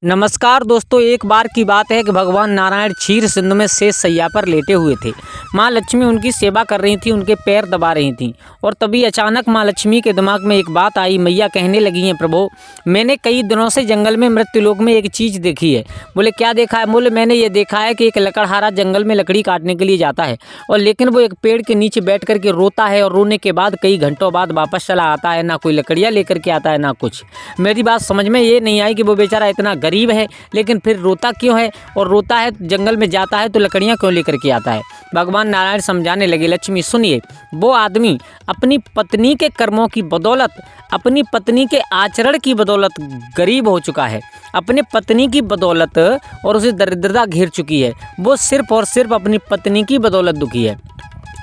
नमस्कार दोस्तों, एक बार की बात है कि भगवान नारायण क्षीर सिंधु में शेष शैया पर लेटे हुए थे। माँ लक्ष्मी उनकी सेवा कर रही थी, उनके पैर दबा रही थीं और तभी अचानक माँ लक्ष्मी के दिमाग में एक बात आई। मैया कहने लगी हैं, प्रभु मैंने कई दिनों से जंगल में मृत्युलोक में एक चीज़ देखी है। बोले क्या देखा है? बोले मैंने ये देखा है कि एक लकड़हारा जंगल में लकड़ी काटने के लिए जाता है और लेकिन वो एक पेड़ के नीचे बैठ करके रोता है और रोने के बाद कई घंटों बाद वापस चला आता है। ना कोई लकड़ियाँ लेकर के आता है ना कुछ। मेरी बात समझ में ये नहीं आई कि वो बेचारा इतना गरीब है लेकिन फिर रोता क्यों है, और रोता है जंगल में जाता है तो लकड़ियाँ क्यों लेकर के आता है। भगवान नारायण समझाने लगे, लक्ष्मी सुनिए, वो आदमी अपनी पत्नी के कर्मों की बदौलत, अपनी पत्नी के आचरण की बदौलत गरीब हो चुका है। अपने पत्नी की बदौलत और उसे दरिद्रता घेर चुकी है। वो सिर्फ और सिर्फ अपनी पत्नी की बदौलत दुखी है।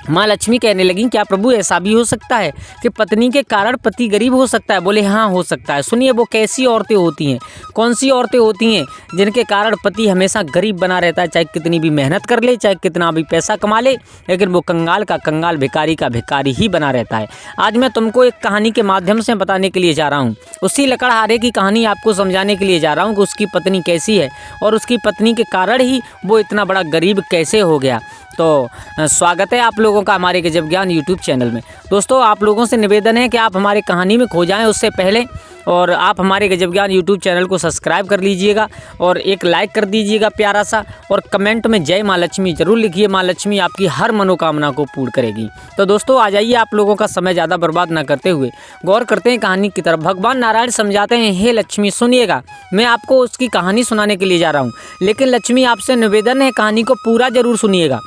माँ लक्ष्मी कहने लगी, क्या प्रभु ऐसा भी हो सकता है कि पत्नी के कारण पति गरीब हो सकता है? बोले हाँ हो सकता है। सुनिए वो कैसी औरतें होती हैं, कौन सी औरतें होती हैं जिनके कारण पति हमेशा गरीब बना रहता है, चाहे कितनी भी मेहनत कर ले, चाहे कितना भी पैसा कमा ले, लेकिन वो कंगाल का कंगाल, भिखारी का भिखारी ही बना रहता है। आज मैं तुमको एक कहानी के माध्यम से बताने के लिए जा रहा हूँ। उसी लकड़हारे की कहानी आपको समझाने के लिए जा रहा हूँ कि उसकी पत्नी कैसी है और उसकी पत्नी के कारण ही वो इतना बड़ा गरीब कैसे हो गया। तो स्वागत है आप लोगों का हमारे गजब ज्ञान यूट्यूब चैनल में। दोस्तों आप लोगों से निवेदन है कि आप हमारे कहानी में खो जाएं उससे पहले, और आप हमारे गजब ज्ञान यूट्यूब चैनल को सब्सक्राइब कर लीजिएगा और एक लाइक कर दीजिएगा प्यारा सा, और कमेंट में जय माँ लक्ष्मी जरूर लिखिए। माँ लक्ष्मी आपकी हर मनोकामना को पूर्ण करेगी। तो दोस्तों आ जाइए, आप लोगों का समय ज़्यादा बर्बाद ना करते हुए गौर करते हैं कहानी की तरफ। भगवान नारायण समझाते हैं, हे लक्ष्मी सुनिएगा, मैं आपको उसकी कहानी सुनाने के लिए जा रहा हूँ, लेकिन लक्ष्मी आपसे निवेदन है कहानी को पूरा जरूर सुनिएगा,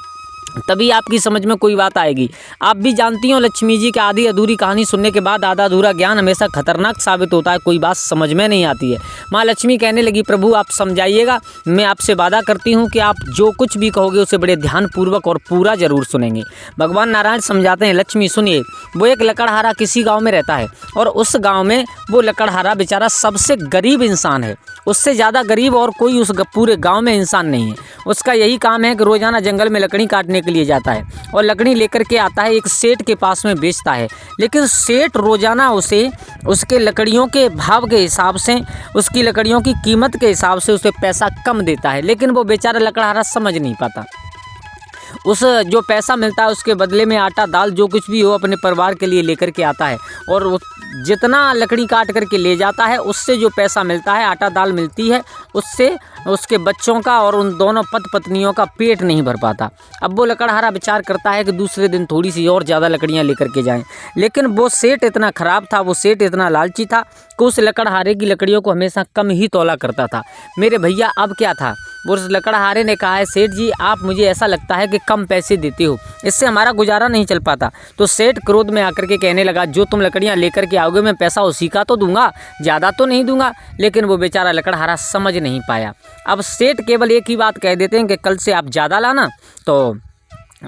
तभी आपकी समझ में कोई बात आएगी। आप भी जानती हो लक्ष्मी जी की आधी अधूरी कहानी सुनने के बाद आधा अधूरा ज्ञान हमेशा खतरनाक साबित होता है, कोई बात समझ में नहीं आती है। माँ लक्ष्मी कहने लगी, प्रभु आप समझाइएगा, मैं आपसे वादा करती हूँ कि आप जो कुछ भी कहोगे उसे बड़े ध्यानपूर्वक और पूरा जरूर सुनेंगे। भगवान नारायण समझाते हैं, लक्ष्मी सुनिए, वो एक लकड़हारा किसी गाँव में रहता है और उस गाँव में वो लकड़हारा बेचारा सबसे गरीब इंसान है। उससे ज़्यादा गरीब और कोई उस पूरे गाँव में इंसान नहीं है। उसका यही काम है कि रोजाना जंगल में लकड़ी काटने के लिए जाता है और लकड़ी लेकर के आता है, एक सेठ के पास में बेचता है, लेकिन सेठ रोजाना उसे उसके लकड़ियों के भाव के हिसाब से, उसकी लकड़ियों की कीमत के हिसाब से उसे पैसा कम देता है, लेकिन वो बेचारा लकड़हारा समझ नहीं पाता। उस जो पैसा मिलता है उसके बदले में आटा दाल जो कुछ भी हो अपने परिवार के लिए लेकर के आता है, और जितना लकड़ी काट करके ले जाता है उससे जो पैसा मिलता है, आटा दाल मिलती है, उससे उसके बच्चों का और उन दोनों पति पत्नियों का पेट नहीं भर पाता। अब वो लकड़हारा विचार करता है कि दूसरे दिन थोड़ी सी और ज़्यादा लकड़ियाँ लेकर के जाएं, लेकिन वो सेठ इतना ख़राब था, वो सेठ इतना लालची था कि उस लकड़हारे की लकड़ियों को हमेशा कम ही तोला करता था। मेरे भैया अब क्या था, वो उस लकड़हारे ने कहा है, सेठ जी आप मुझे ऐसा लगता है कि कम पैसे देते हो, इससे हमारा गुजारा नहीं चल पाता। तो सेठ क्रोध में आकर के कहने लगा, जो तुम लकड़ियाँ लेकर के आओगे मैं पैसा उसी का तो दूंगा, ज़्यादा तो नहीं दूंगा। लेकिन वो बेचारा लकड़हारा समझ नहीं पाया। अब सेठ केवल एक ही बात कह देते हैं कि कल से आप ज़्यादा लाना तो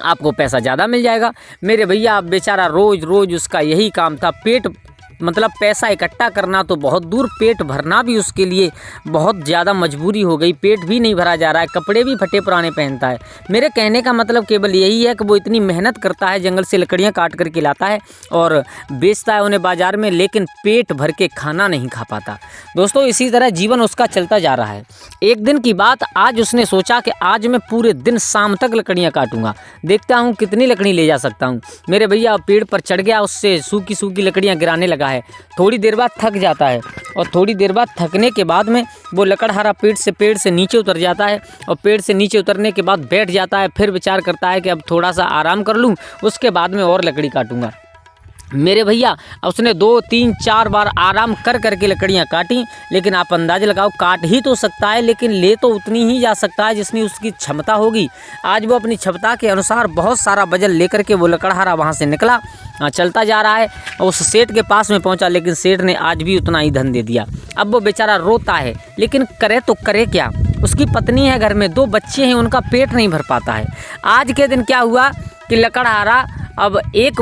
आपको पैसा ज़्यादा मिल जाएगा। मेरे भैया अब बेचारा रोज़ रोज़ उसका यही काम था, पेट मतलब पैसा इकट्ठा करना तो बहुत दूर, पेट भरना भी उसके लिए बहुत ज़्यादा मजबूरी हो गई। पेट भी नहीं भरा जा रहा है, कपड़े भी फटे पुराने पहनता है। मेरे कहने का मतलब केवल यही है कि वो इतनी मेहनत करता है, जंगल से लकड़ियाँ काट करके लाता है और बेचता है उन्हें बाज़ार में, लेकिन पेट भर के खाना नहीं खा पाता। दोस्तों इसी तरह जीवन उसका चलता जा रहा है। एक दिन की बात, आज उसने सोचा कि आज मैं पूरे दिन शाम तक लकड़ियाँ काटूंगा, देखता हूँ कितनी लकड़ी ले जा सकता हूँ। मेरे भैया पेड़ पर चढ़ गया, उससे सूखी सूखी लकड़ियाँ गिराने लगा है। थोड़ी देर बाद थक जाता है और थोड़ी देर बाद थकने के बाद में वो लकड़हारा पेड़ से नीचे उतर जाता है और पेड़ से नीचे उतरने के बाद बैठ जाता है। फिर विचार करता है कि अब थोड़ा सा आराम कर लूँ, उसके बाद में और लकड़ी काटूंगा। मेरे भैया उसने 2 3 4 बार आराम कर करके लकड़ियाँ काटी, लेकिन आप अंदाज़ा लगाओ काट ही तो सकता है, लेकिन ले तो उतनी ही जा सकता है जितनी उसकी क्षमता होगी। आज वो अपनी क्षमता के अनुसार बहुत सारा वजन लेकर के वो लकड़हारा वहाँ से निकला, चलता जा रहा है, उस सेठ के पास में पहुँचा, लेकिन सेठ ने आज भी उतना ही धन दे दिया। अब वो बेचारा रोता है, लेकिन करे तो करे क्या, उसकी पत्नी है, घर में 2 बच्चे हैं, उनका पेट नहीं भर पाता है। आज के दिन क्या हुआ कि लकड़हारा अब एक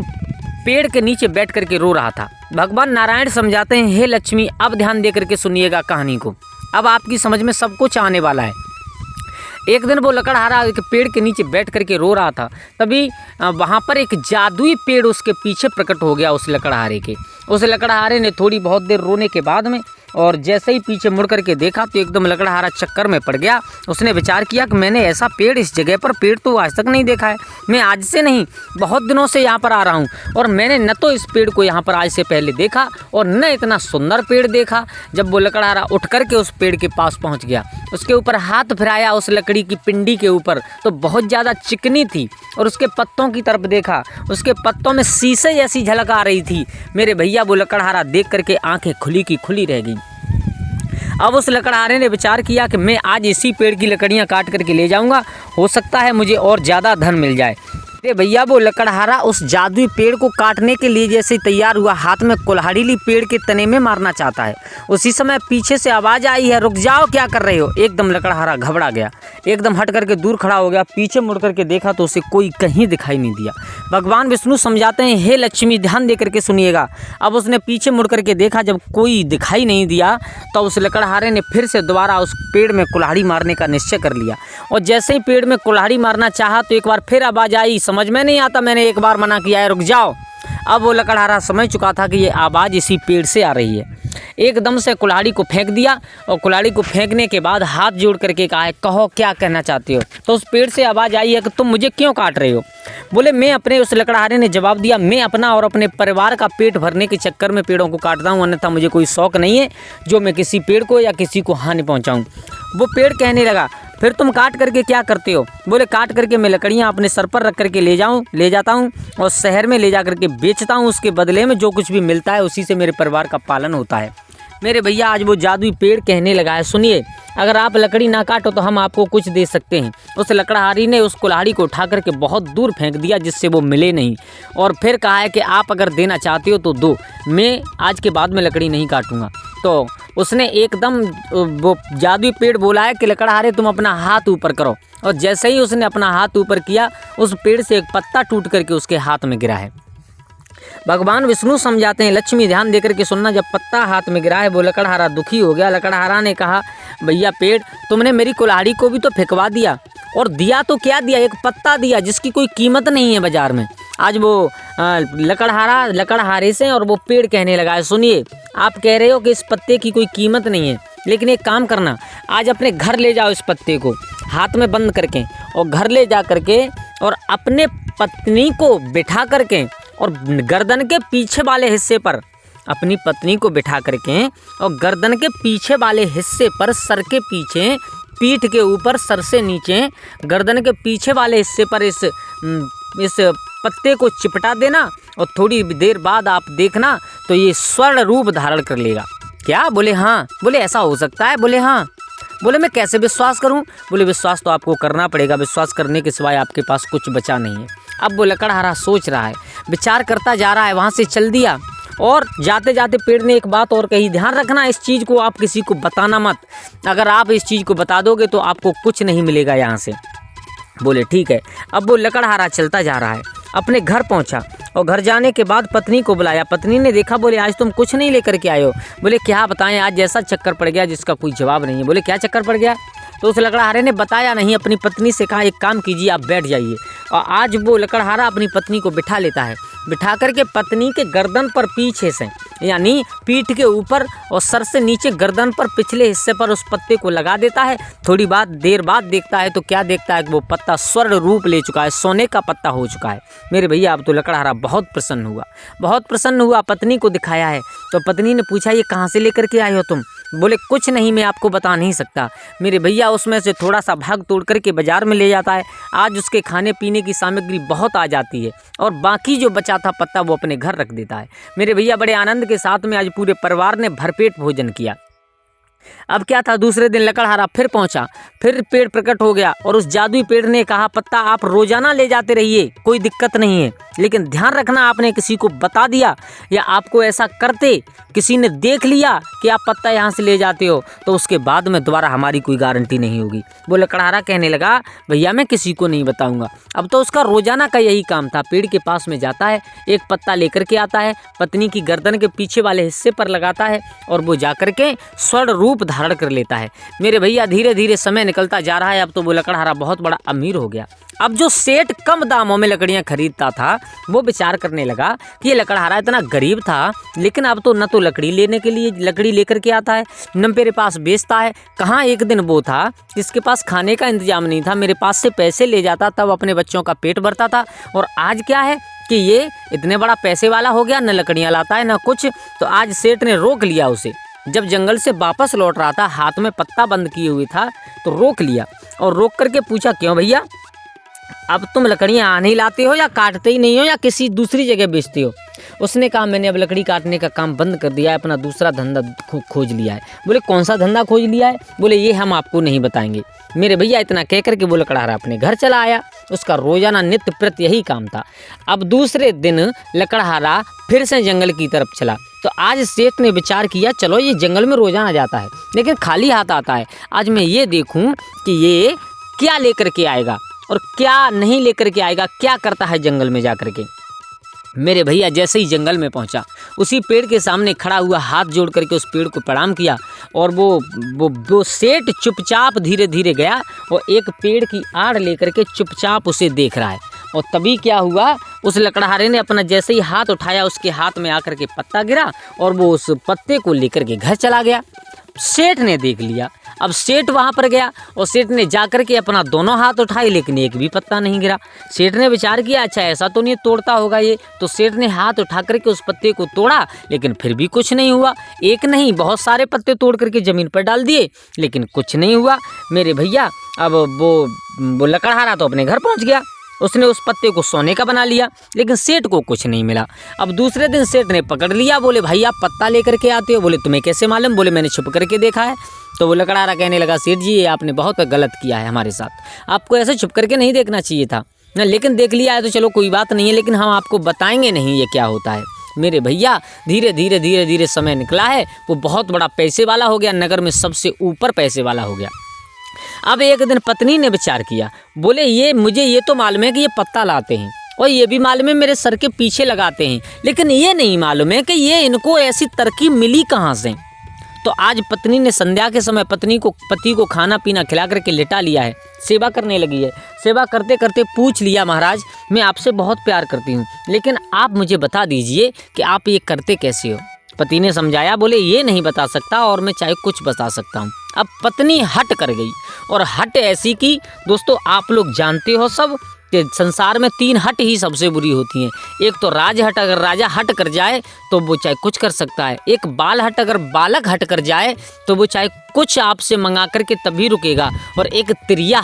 पेड़ के नीचे बैठ करके रो रहा था। भगवान नारायण समझाते हैं, हे लक्ष्मी अब ध्यान दे करके सुनिएगा कहानी को, अब आपकी समझ में सब कुछ आने वाला है। एक दिन वो लकड़हारा एक पेड़ के नीचे बैठ करके रो रहा था, तभी वहाँ पर एक जादुई पेड़ उसके पीछे प्रकट हो गया उस लकड़हारे के। उस लकड़हारे ने थोड़ी बहुत देर रोने के बाद में और जैसे ही पीछे मुड़ करके देखा तो एकदम लकड़हारा चक्कर में पड़ गया। उसने विचार किया कि मैंने ऐसा पेड़ इस जगह पर पेड़ तो आज तक नहीं देखा है। मैं आज से नहीं बहुत दिनों से यहाँ पर आ रहा हूँ और मैंने न तो इस पेड़ को यहाँ पर आज से पहले देखा और न इतना सुंदर पेड़ देखा। जब वो लकड़हारा उठ करके उस पेड़ के पास पहुँच गया, उसके ऊपर हाथ फिराया उस लकड़ी की पिंडी के ऊपर, तो बहुत ज़्यादा चिकनी थी और उसके पत्तों की तरफ देखा, उसके पत्तों में शीशे जैसी झलक आ रही थी। मेरे भैया वो लकड़हारा देख करके आंखें खुली की खुली रह गई। अब उस लकड़हारे ने विचार किया कि मैं आज इसी पेड़ की लकड़ियाँ काट करके ले जाऊंगा, हो सकता है मुझे और ज़्यादा धन मिल जाए। अरे भैया वो लकड़हारा उस जादुई पेड़ को काटने के लिए जैसे तैयार हुआ, हाथ में कुल्हाड़ी ली पेड़ के तने में मारना चाहता है। उसी समय पीछे से आवाज़ आई है, रुक जाओ, क्या कर रहे हो। एकदम लकड़हारा घबरा गया, एकदम हट करके दूर खड़ा हो गया। पीछे मुड़ करके देखा तो उसे कोई कहीं दिखाई नहीं दिया। भगवान विष्णु समझाते हैं, हे लक्ष्मी ध्यान दे करके सुनिएगा। अब उसने पीछे मुड़ करके देखा, जब कोई दिखाई नहीं दिया तो उस लकड़हारे ने फिर से दोबारा उस पेड़ में कुल्हाड़ी मारने का निश्चय कर लिया। और जैसे ही पेड़ में कुल्हाड़ी मारना चाहा तो एक बार फिर आवाज़ आई, समझ में नहीं आता, मैंने एक बार मना किया है, रुक जाओ। अब वो लकड़हारा समझ चुका था कि ये आवाज़ इसी पेड़ से आ रही है। एकदम से कुल्हाड़ी को फेंक दिया और कुल्हाड़ी को फेंकने के बाद हाथ जोड़ करके कहा है, कहो क्या कहना चाहते हो। तो उस पेड़ से आवाज़ आई है कि तुम मुझे क्यों काट रहे हो। बोले मैं अपने, उस लकड़हारे ने जवाब दिया, मैं अपना और अपने परिवार का पेट भरने के चक्कर में पेड़ों को काटता हूँ, अन्यथा मुझे कोई शौक नहीं है जो मैं किसी पेड़ को या किसी को हानि पहुँचाऊँ। वो पेड़ कहने लगा, फिर तुम काट करके क्या करते हो। बोले काट करके मैं लकड़ियाँ अपने सर पर रख करके ले जाता हूँ और शहर में ले जा करके बेचता हूँ। उसके बदले में जो कुछ भी मिलता है उसी से मेरे परिवार का पालन होता है। मेरे भैया आज वो जादुई पेड़ कहने लगा है, सुनिए, अगर आप लकड़ी ना काटो तो हम आपको कुछ दे सकते हैं। उस लकड़हारी ने उस कुल्हाड़ी को उठा करके बहुत दूर फेंक दिया जिससे वो मिले नहीं, और फिर कहा है कि आप अगर देना चाहते हो तो दो, मैं आज के बाद में लकड़ी नहीं काटूंगा। तो उसने एकदम वो जादुई पेड़ बोला है कि लकड़हारे तुम अपना हाथ ऊपर करो, और जैसे ही उसने अपना हाथ ऊपर किया उस पेड़ से एक पत्ता टूट करके उसके हाथ में गिरा है। भगवान विष्णु समझाते हैं, लक्ष्मी ध्यान देकर के सुनना, जब पत्ता हाथ में गिरा है वो लकड़हारा दुखी हो गया। लकड़हारा ने कहा, भैया पेड़, तुमने मेरी कुल्हाड़ी को भी तो फेंकवा दिया, और दिया तो क्या दिया, एक पत्ता दिया जिसकी कोई कीमत नहीं है बाजार में। आज वो लकड़हारे से और वो पेड़ कहने लगा है, सुनिए, आप कह रहे हो कि इस पत्ते की कोई कीमत नहीं है, लेकिन एक काम करना, आज अपने घर ले जाओ इस पत्ते को हाथ में बंद करके, और घर ले जा करके और अपने पत्नी को बिठा करके और गर्दन के पीछे वाले हिस्से पर, अपनी पत्नी को बिठा करके और गर्दन के पीछे वाले हिस्से पर, सर के पीछे, पीठ के ऊपर, सर से नीचे गर्दन के पीछे वाले हिस्से पर इस पत्ते को चिपटा देना, और थोड़ी देर बाद आप देखना तो ये स्वर्ण रूप धारण कर लेगा। क्या? बोले हाँ। बोले ऐसा हो सकता है? बोले हाँ। बोले मैं कैसे विश्वास करूं? बोले विश्वास तो आपको करना पड़ेगा, विश्वास करने के सिवाय आपके पास कुछ बचा नहीं है। अब वो लकड़हारा सोच रहा है, विचार करता जा रहा है, वहाँ से चल दिया। और जाते जाते पेड़ ने एक बात और कही, ध्यान रखना इस चीज़ को आप किसी को बताना मत, अगर आप इस चीज़ को बता दोगे तो आपको कुछ नहीं मिलेगा यहाँ से। बोले ठीक है। अब वो लकड़हारा चलता जा रहा है, अपने घर पहुंचा और घर जाने के बाद पत्नी को बुलाया। पत्नी ने देखा, बोले आज तुम कुछ नहीं लेकर के आए हो। बोले क्या बताएं, आज जैसा चक्कर पड़ गया जिसका कोई जवाब नहीं है। बोले क्या चक्कर पड़ गया? तो उस लकड़हारे ने बताया नहीं, अपनी पत्नी से कहा एक काम कीजिए, आप बैठ जाइए। और आज वो लकड़हारा अपनी पत्नी को बिठा लेता है, बिठा करके पत्नी के गर्दन पर पीछे से, यानी पीठ के ऊपर और सर से नीचे गर्दन पर पिछले हिस्से पर उस पत्ते को लगा देता है। थोड़ी देर बाद देखता है तो क्या देखता है कि वो पत्ता स्वर्ण रूप ले चुका है, सोने का पत्ता हो चुका है। मेरे भैया अब तो लकड़हारा बहुत प्रसन्न हुआ, बहुत प्रसन्न हुआ। पत्नी को दिखाया है तो पत्नी ने पूछा, ये कहाँ से लेकर के आए हो तुम? बोले कुछ नहीं, मैं आपको बता नहीं सकता। मेरे भैया उसमें से थोड़ा सा भाग तोड़ करके बाजार में ले जाता है। आज उसके खाने पीने की सामग्री बहुत आ जाती है और बाकी जो बचा था पत्ता वो अपने घर रख देता है। मेरे भैया बड़े आनंद के साथ में आज पूरे परिवार ने भरपेट भोजन किया। अब क्या था, दूसरे दिन लकड़हारा फिर पहुंचा, फिर पेड़ प्रकट हो गया और उस जादुई पेड़ ने कहा, पत्ता आप रोजाना ले जाते रहिए, कोई दिक्कत नहीं है, लेकिन ध्यान रखना आपने किसी को बता दिया या आपको ऐसा करते किसी ने देख लिया कि आप पत्ता यहाँ से ले जाते हो तो उसके बाद में दोबारा हमारी कोई गारंटी नहीं होगी। वो लकड़हारा कहने लगा, भैया मैं किसी को नहीं बताऊंगा। अब तो उसका रोजाना का यही काम था, पेड़ के पास में जाता है, एक पत्ता लेकर के आता है, पत्नी की गर्दन के पीछे वाले हिस्से पर लगाता है और वो जा करके स्वर्ण रूप रूप धारण कर लेता है। मेरे भैया धीरे धीरे समय निकलता जा रहा है। अब तो वो लकड़हारा बहुत बड़ा अमीर हो गया। अब जो सेठ कम दामों में लकड़ियाँ खरीदता था वो विचार करने लगा कि ये लकड़हारा इतना गरीब था, लेकिन अब तो न तो लकड़ी लेने के लिए लकड़ी लेकर के आता है, न मेरे पास बेचता है। कहाँ एक दिन वो था जिसके पास खाने का इंतजाम नहीं था, मेरे पास से पैसे ले जाता तब अपने बच्चों का पेट भरता था, और आज क्या है कि ये इतने बड़ा पैसे वाला हो गया, न लकड़ियाँ लाता है न कुछ। तो आज सेठ ने रोक लिया उसे। जब जंगल से वापस लौट रहा था, हाथ में पत्ता बंद किए हुए था, तो रोक लिया और रोक करके पूछा, क्यों भैया, अब तुम लकड़ियाँ आ नहीं लाते हो या काटते ही नहीं हो या किसी दूसरी जगह बेचते हो? उसने कहा, मैंने अब लकड़ी काटने का काम बंद कर दिया है, अपना दूसरा धंधा खोज लिया है। बोले, कौन सा धंधा खोज लिया है? बोले, ये हम आपको नहीं बताएंगे। मेरे भैया इतना कह कर के वो लकड़हारा अपने घर चला आया। उसका रोजाना नित्य प्रति यही काम था। अब दूसरे दिन लकड़हारा फिर से जंगल की तरफ चला। तो आज सेठ ने विचार किया, चलो ये जंगल में रोजाना जाता है लेकिन खाली हाथ आता है, आज मैं ये देखूं कि ये क्या लेकर के आएगा और क्या नहीं लेकर के आएगा, क्या करता है जंगल में जाकर के। मेरे भैया जैसे ही जंगल में पहुंचा, उसी पेड़ के सामने खड़ा हुआ हाथ जोड़ करके उस पेड़ को प्रणाम किया, और वो सेठ चुपचाप धीरे धीरे गया और एक पेड़ की आड़ लेकर के चुपचाप उसे देख रहा है। और तभी क्या हुआ, उस लकड़हारे ने अपना जैसे ही हाथ उठाया, उसके हाथ में आकर के पत्ता गिरा और वो उस पत्ते को लेकर के घर चला गया। सेठ ने देख लिया। अब सेठ वहां पर गया और सेठ ने जाकर के अपना दोनों हाथ उठाए, लेकिन एक भी पत्ता नहीं गिरा। सेठ ने विचार किया, अच्छा ऐसा तो नहीं तोड़ता होगा ये। तो सेठ ने हाथ उठा करके उस पत्ते को तोड़ा, लेकिन फिर भी कुछ नहीं हुआ। एक नहीं, बहुत सारे पत्ते तोड़ करके जमीन पर डाल दिए, लेकिन कुछ नहीं हुआ। मेरे भैया अब वो लकड़हारा तो अपने घर पहुंच गया। उसने उस पत्ते को सोने का बना लिया, लेकिन सेठ को कुछ नहीं मिला। अब दूसरे दिन सेठ ने पकड़ लिया। बोले, भाई आप पत्ता लेकर के आते हो? बोले, तुम्हें कैसे मालूम? बोले, मैंने छुप करके देखा है। तो वो लकड़हारा कहने लगा, सेठ जी ये आपने बहुत गलत किया है हमारे साथ, आपको ऐसे छुप करके नहीं देखना चाहिए था ना, लेकिन देख लिया है तो चलो कोई बात नहीं है, लेकिन हम आपको बताएंगे नहीं ये क्या होता है। मेरे भैया धीरे धीरे समय निकला है, वो बहुत बड़ा पैसे वाला हो गया, नगर में सबसे ऊपर पैसे वाला हो गया। अब एक दिन पत्नी ने विचार किया, बोले, मुझे ये तो मालूम है कि ये पत्ता लाते हैं और ये भी मालूम है मेरे सर के पीछे लगाते हैं, लेकिन ये नहीं मालूम है कि ये इनको ऐसी तरकीब मिली कहाँ से। तो आज पत्नी ने संध्या के समय पति को खाना पीना खिला करके लिटा लिया है, सेवा करने लगी है। सेवा करते करते पूछ लिया, महाराज मैं आपसे बहुत प्यार करती हूँ, लेकिन आप मुझे बता दीजिए कि आप ये करते कैसे हो। पति ने समझाया, बोले, ये नहीं बता सकता और मैं चाहे कुछ बता सकता हूँ। अब पत्नी हट कर गई, और हट ऐसी की दोस्तों आप लोग जानते हो सब कि संसार में 3 हट ही सबसे बुरी होती हैं। एक तो राजहट, अगर राजा हट कर जाए तो वो चाहे कुछ कर सकता है। एक बाल हट, अगर बालक हट कर जाए तो वो चाहे कुछ आपसे मंगा करके तभी रुकेगा। और एक त्रिया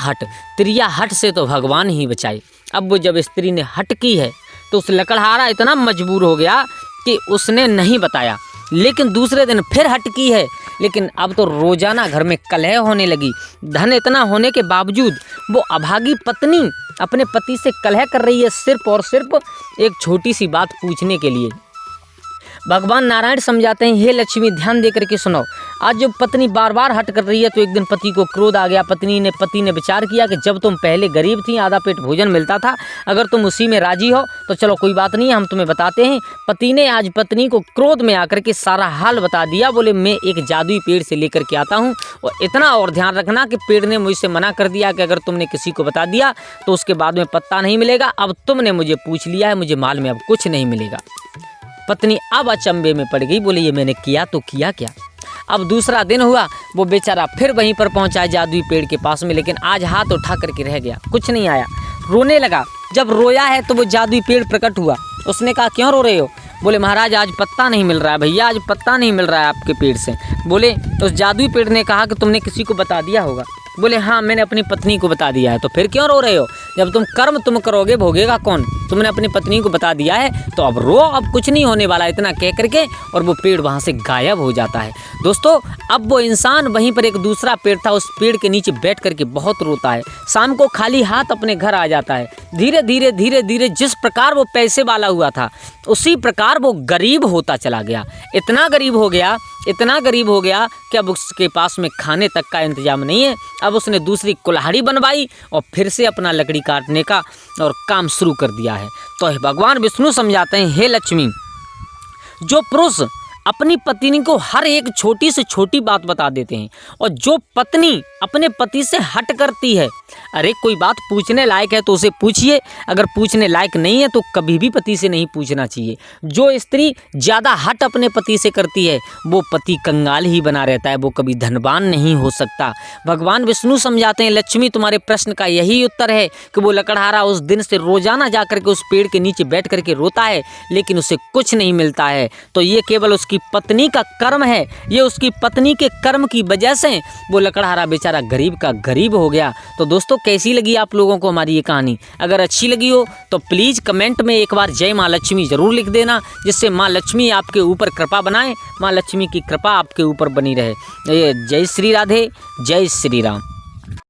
हट से तो भगवान ही बचाए। अब वो जब स्त्री ने हट की है तो उस लकड़हारा इतना मजबूर हो गया कि उसने नहीं बताया, लेकिन दूसरे दिन फिर हट की है। लेकिन अब तो रोजाना घर में कलह होने लगी। धन इतना होने के बावजूद वो अभागी पत्नी अपने पति से कलह कर रही है, सिर्फ और सिर्फ एक छोटी सी बात पूछने के लिए। भगवान नारायण समझाते हैं, हे लक्ष्मी ध्यान दे करके सुनो। आज जब पत्नी बार बार हट कर रही है तो एक दिन पति को क्रोध आ गया। पति ने विचार किया कि जब तुम पहले गरीब थी, आधा पेट भोजन मिलता था, अगर तुम उसी में राजी हो तो चलो कोई बात नहीं, हम तुम्हें बताते हैं। पति ने आज पत्नी को क्रोध में आकर के सारा हाल बता दिया। बोले, मैं एक जादुई पेड़ से लेकर के आता हूँ, और इतना और ध्यान रखना कि पेड़ ने मुझसे मना कर दिया कि अगर तुमने किसी को बता दिया तो उसके बाद में पत्ता नहीं मिलेगा। अब तुमने मुझे पूछ लिया है, मुझे माल में अब कुछ नहीं मिलेगा। पत्नी अब अचंभे में पड़ गई। बोले, ये मैंने किया तो किया क्या। अब दूसरा दिन हुआ, वो बेचारा फिर वहीं पर पहुंचा जादुई पेड़ के पास में, लेकिन आज हाथ उठा करके रह गया, कुछ नहीं आया। रोने लगा। जब रोया है तो वो जादुई पेड़ प्रकट हुआ। उसने कहा, क्यों रो रहे हो? बोले, महाराज आज पत्ता नहीं मिल रहा है भैया, आज पत्ता नहीं मिल रहा है आपके पेड़ से। बोले, उस जादुई पेड़ ने कहा कि तुमने किसी को बता दिया होगा। बोले, हाँ मैंने अपनी पत्नी को बता दिया है। तो फिर क्यों रो रहे हो? जब तुम करोगे भोगेगा कौन? तुमने अपनी पत्नी को बता दिया है तो अब रो, अब कुछ नहीं होने वाला, इतना कह करके और वो पेड़ वहाँ से गायब हो जाता है। दोस्तों अब वो इंसान वहीं पर एक दूसरा पेड़ था, उस पेड़ के नीचे बैठ करके बहुत रोता है। शाम को खाली हाथ अपने घर आ जाता है। धीरे धीरे जिस प्रकार वो पैसे वाला हुआ था उसी प्रकार वो गरीब होता चला गया। इतना गरीब हो गया कि अब उसके पास में खाने तक का इंतजाम नहीं है। अब उसने दूसरी कुल्हाड़ी बनवाई और फिर से अपना लकड़ी काटने का और काम शुरू कर दिया है। तो भगवान विष्णु समझाते हैं, हे लक्ष्मी, जो पुरुष अपनी पत्नी को हर एक छोटी से छोटी बात बता देते हैं। और जो पत्नी अपने पति से हट करती है, अरे कोई बात पूछने लायक है तो उसे पूछिए, अगर पूछने लायक नहीं है तो कभी भी पति से नहीं पूछना चाहिए। जो स्त्री ज़्यादा हट अपने पति से करती है वो पति कंगाल ही बना रहता है, वो कभी धनवान नहीं हो सकता। भगवान विष्णु समझाते हैं, लक्ष्मी तुम्हारे प्रश्न का यही उत्तर है कि वो लकड़हारा उस दिन से रोजाना जा करके उस पेड़ के नीचे बैठ करके रोता है, लेकिन उसे कुछ नहीं मिलता है। तो ये केवल उसकी पत्नी का कर्म है, ये उसकी पत्नी के कर्म की वजह से वो लकड़हारा बेचारा गरीब का गरीब हो गया। तो दोस्तों कैसी लगी आप लोगों को हमारी ये कहानी? अगर अच्छी लगी हो तो प्लीज़ कमेंट में एक बार जय माँ लक्ष्मी ज़रूर लिख देना, जिससे माँ लक्ष्मी आपके ऊपर कृपा बनाए, माँ लक्ष्मी की कृपा आपके ऊपर बनी रहे। जय श्री राधे, जय श्री राम।